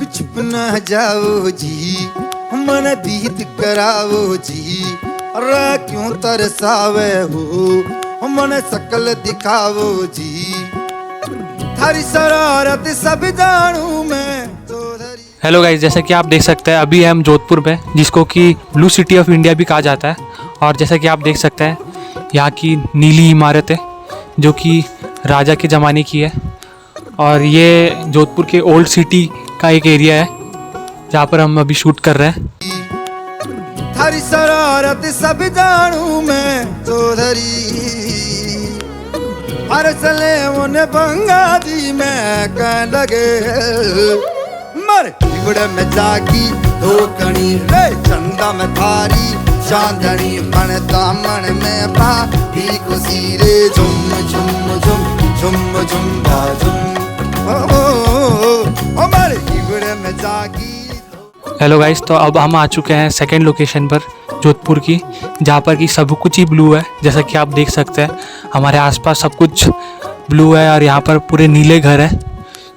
छुप ना जाओ जी, मन दीद कराओ जी, अरे क्यों तरसावे हो, मन शकल दिखाओ जी, थारी शरारत सब जानू मैं तो। हेलो गाइस, जैसा कि आप देख सकते हैं अभी हम जोधपुर में, जिसको कि ब्लू सिटी ऑफ इंडिया भी कहा जाता है। और जैसा कि आप देख सकते हैं यहाँ की नीली इमारतें, जो कि राजा के ज़माने की है। और ये जोधपुर के ओल्ड सिटी का एक एरिया है जहाँ पर हम अभी शूट कर रहे हैं। थारी शरारत सब जानू मैं तो धरी, हर चले उन्हें बंगा दी मैं कह लगे, मर बिगड़ में जागी दो कणी रे, चंदा में थारी चांदनी, मन दामन में बाती खुशी रे, झुम झुम झुम झुम झुम झुम, ओ मर बिगड़ में जागी। हेलो गाइस, तो अब हम आ चुके हैं सेकंड लोकेशन पर जोधपुर की, जहाँ पर कि सब कुछ ही ब्लू है। जैसा कि आप देख सकते हैं हमारे आसपास सब कुछ ब्लू है। और यहाँ पर पूरे नीले घर हैं,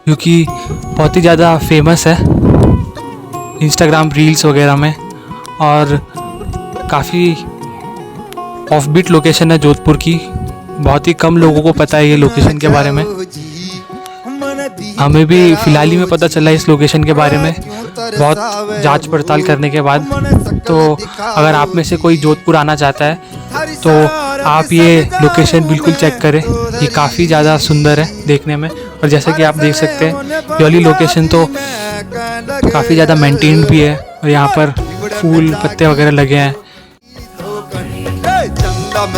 क्योंकि बहुत ही ज़्यादा फेमस है इंस्टाग्राम रील्स वगैरह में। और काफ़ी ऑफबीट लोकेशन है जोधपुर की, बहुत ही कम लोगों को पता है ये लोकेशन के बारे में। हमें भी फिलहाल ही में पता चला इस लोकेशन के बारे में, बहुत जांच पड़ताल करने के बाद। तो अगर आप में से कोई जोधपुर आना चाहता है तो आप ये लोकेशन बिल्कुल चेक करें, ये काफ़ी ज़्यादा सुंदर है देखने में। और जैसा कि आप देख सकते हैं ये वाली लोकेशन तो काफ़ी ज़्यादा मेंटेन्ड भी है, और यहाँ पर फूल पत्ते वगैरह लगे हैं।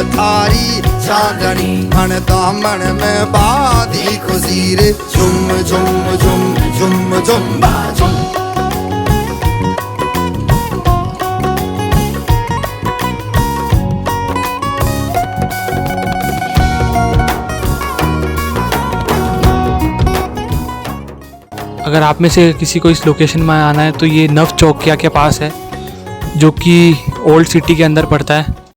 थारी चांदनी, मन दामन में बादी खुशी रे, झुम झुम झुम झुम झुम झुम। अगर आप में से किसी को इस लोकेशन में आना है तो ये नव चौकिया के पास है, जो कि ओल्ड सिटी के अंदर पड़ता है।